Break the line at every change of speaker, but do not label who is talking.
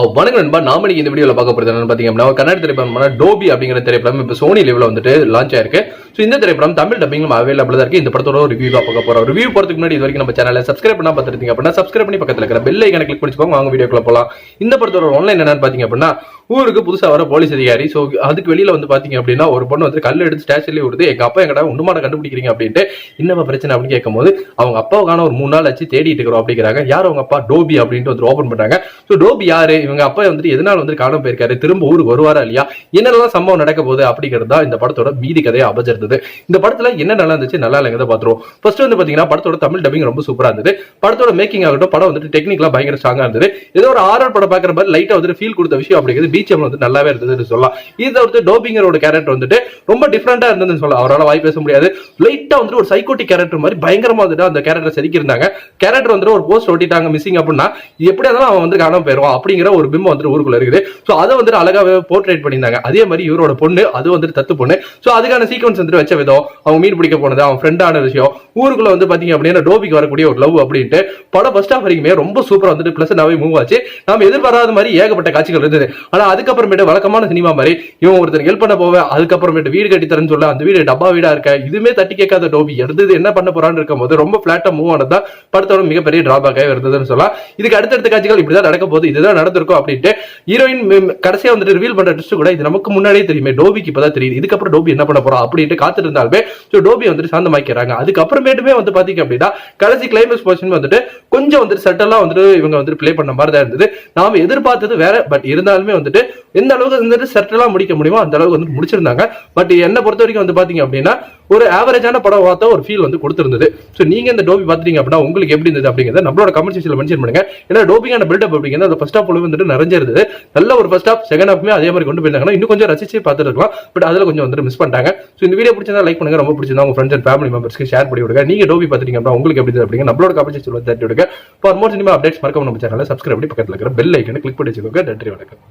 வணக்கம் நண்பா. நாம இந்த வீடியோல பார்க்க போறது என்னன்னு பாத்தீங்கன்னா கன்னட திரைப்படமான டோபி அப்படிங்கிற திரைப்படம் இப்ப சோனி லெவல்ல வந்துட்டு லான்ச் ஆயிருக்கு. சோ இந்த திரைப்படம் தமிழ் டப்பிங்ல அவைலபிளா தான் இருக்கு. இந்த படத்தோட ரிவ்யூ பார்க்க போறோம். ரிவ்யூ போறதுக்கு முன்னாடி இது வரைக்கும் நம்ம சேனலை சப்ஸ்கிரைப் பண்ணா பார்த்துருந்தீங்க அப்படின்னா சப்ஸ்கிரைப் பண்ணி பக்கத்துல இருக்கிற பெல் ஐகானை கிளிக் பண்ணிக்கோங்க. வாங்க வீடியோக்குள்ள போலாம். இந்த படத்தோட ஆன்லைன் என்னன்னு பாத்தீங்க அப்படின்னா ஊருக்கு புதுசா வர போலீஸ் அதிகாரி. சோ அதுக்கு வெளியில வந்து பாத்தீங்க அப்படின்னா ஒரு பொண்ணு வந்து கல் எடுத்து ஸ்டேஷன்லயே வருது. எங்க அப்பா எங்கடா உண்டுமான கண்டுபிடிக்கிறீங்க அப்படின்ட்டு என்னப்பா பிரச்சனை அப்படின்னு கேட்கும் போது அவங்க அப்பாவுக்கான ஒரு 3 நாள் ஆச்சு தேடிட்டு இருக்கிறோம் அப்படிங்கிறாங்க. யார் அவங்க அப்பா? டோபி அப்படின்ட்டு வந்து ஓபன் பண்றாங்க. சோ டோபி யாரு? இவங்க அப்பா வந்துட்டு எதனால வந்து காணாம போயிருக்காரு, திரும்ப ஊருக்கு வருவாரா இல்லையா, என்னெல்லாம் சம்பவம் நடக்க போகுது அப்படிங்கிறது தான் இந்த படத்தோட மீதி கதையை அமைஞ்சிருந்தது. இந்த படத்துல என்ன நல்லா இருந்துச்சு நல்லா இல்லைங்கிறத பாத்துருவோம். ஃபர்ஸ்ட் வந்து பாத்தீங்கன்னா படத்தோட தமிழ் டப்பிங் ரொம்ப சூப்பரா இருந்தது. படத்தோட மேக்கிங் ஆகட்டும், படம் வந்துட்டு டெக்னிக்கலா பயங்கர ஸ்ட்ராங்கா இருந்தது. ஏதோ ஒரு ஹாரர் படம் பாக்குற மாதிரி லைட்டா வந்து ஃபீல் கொடுத்த விஷயம் அப்படிங்கிறது பிஜிஎம் வந்து நல்லாவே இருந்ததுன்னு சொல்லலாம். இதை தவிர்த்து டோபிங்கரோட கேரக்டர் வந்துட்டு ரொம்ப டிஃபரெண்டா இருந்ததுன்னு சொல்லலாம். அவரால் வாய் பேச முடியாது. லைட்டா வந்து ஒரு சைக்கோட்டிக் கேரக்டர் மாதிரி பயங்கரமா வந்துட்டு அந்த கேரக்டர் செதுக்கியிருந்தாங்க. கேரக்டர் வந்து ஒரு போஸ்ட் ஒட்டிட்டாங்க மிஸ்ஸிங் அப்படின்னா எப்படி இருந்தாலும் அவன் வந்து காணாம போயிருவான் அப்படிங்கிற ஒரு பிம்பம் வந்து ஊருக்குள்ள இருக்குது. சோ அதை வந்து அழகாவே போர்ட்ரேட் பண்ணியிருந்தாங்க. அதே மாதிரி இவரோட பொண்ணு அது வந்துட்டு தத்து பொண்ணு. சோ அதுக்கான சீக்வன்ஸ் வந்து வச்ச விதம், அவங்க மீன் பிடிக்க போனது, அவன் ஃப்ரெண்டான விஷயம், ஊருக்குள்ள வந்து பாத்தீங்க அப்படின்னா டோபிக்கு வரக்கூடிய ஒரு லவ் அப்படின்ட்டு படம் ஃபர்ஸ்ட் ஹாஃப் வரைக்குமே ரொம்ப சூப்பரா வந்துட்டு பிளஸண்டாவே மூவ் ஆச்சு. நாம எதிர்பாராத மாதிரி ஏகப்பட்ட காட்சிகள் இருந்தது. ஆனா அதுக்கப்புறமேட்டு வழக்கமான சினிமா மாதிரி இவன் ஒருத்தர் ஹெல்ப் பண்ண போவேன், அதுக்கப்புறமேட்டு வீடு கட்டி தரேன்னு சொல்ல அந்த வீடு டப்பா வீடா இருக்க, இதுமே தட்டி கேட்காத டோபி எடுத்தது என்ன பண்ண போறான்னு இருக்கும் போது ரொம்ப பிளாட்டா மூவ் ஆனதான் படத்தோட மிகப்பெரிய டிராபேக்காக இருந்ததுன்னு சொல்லலாம். இதுக்கு அடுத்தடுத்த காட்சிகள் இப்படிதான் நடக்க போகுது, இதுதான் நடந்திருக்கும் அப்படின்ட்டு ஹீரோயின் கடைசியா வந்துட்டு ரிவீல் பண்ற ட்விஸ்ட் கூட இது நமக்கு முன்னாடியே தெரியுமே, டோபிக்கு இப்பதான் தெரியுது இதுக்கப்புறம் டோபி என்ன பண்ண போறோம் அப்படின்ட்டு காத்துட்டு இருந்தாலுமே டோபி வந்துட்டு சாந்தமாக்கிறாங்க. அதுக்கப்புறமேட்டுமே வந்து பாத்தீங்க அப்படின்னா கடைசி கிளைமேக்ஸ் போர்ஷன் வந்துட்டு கொஞ்சம் வந்துட்டு செட்டலா வந்துட்டு இவங்க வந்துட்டு பிளே பண்ண மாதிரி தான் இருந்தது. நாம எதிர்பார்த்தது வேற, பட் இருந்தாலுமே வந்துட்டு எந்த அளவுக்கு வந்துட்டு செட்டலா முடிக்க முடியுமோ அந்த அளவுக்கு வந்து முடிச்சிருந்தாங்க. பட் என்ன பொறுத்த வரைக்கும் வந்து பாத்தீங்க அப்படின்னா ஒரு ஆவரேஜான படம் பார்த்தா ஒரு ஃபீல் வந்து கொடுத்திருந்தது. சோ நீங்க இந்த டோபி பாத்தீங்க அப்படின்னா உங்களுக்கு எப்படி இருந்தது அப்படிங்கறத நம்மளோட கமெண்ட் செக்ஷன்ல மென்ஷன் பண்ணுங்க. ஏன்னா டோபிங்கான பில்டப் அப்படிங்கிறது அந்த ஃபர்ஸ்ட் ஹாஃப் வந்துட்டு நிறைய இருந்தது. நல்ல ஒரு ஃபர்ஸ்ட் ஹாஃப், செகண்ட் ஹாஃப்மே அதே மாதிரி கொண்டு போயிருந்தாங்கன்னா இன்னும் கொஞ்சம் ரசிச்சு பார்த்துட்டு இருக்கலாம். பட் அதுல கொஞ்சம் வந்து மிஸ் பண்ணிட்டாங்க. சோ இந்த வீடியோ பிடிச்சிருந்தா லைக் பண்ணுங்க, ரொம்ப பிடிச்சிருந்தா உங்க ஃப்ரெண்ட்ஸ் அண்ட் ஃபேமிலி மெம்பர்ஸ்க்கு ஷேர் பண்ணி விடுங்க. நீங்க டோபி பாத்தீங்க அப்படின்னா உங்களுக்கு எப்படி இருந்தது அப்படிங்க நம்மளோட கமெண்ட் செக்ஷன்ல தட்டி விடுங்க. ஃபார் மோர் சினிமா அப்டேட்ஸ் மறக்காம நம்ம சேனலை சப்ஸ்கிரைப் பண்ணி பக்கத்துல இருக்கிற பெல் ஐகானை கிளிக் பண்ணி வச்சுக்கோங்க. நன்றி, வணக்கம்.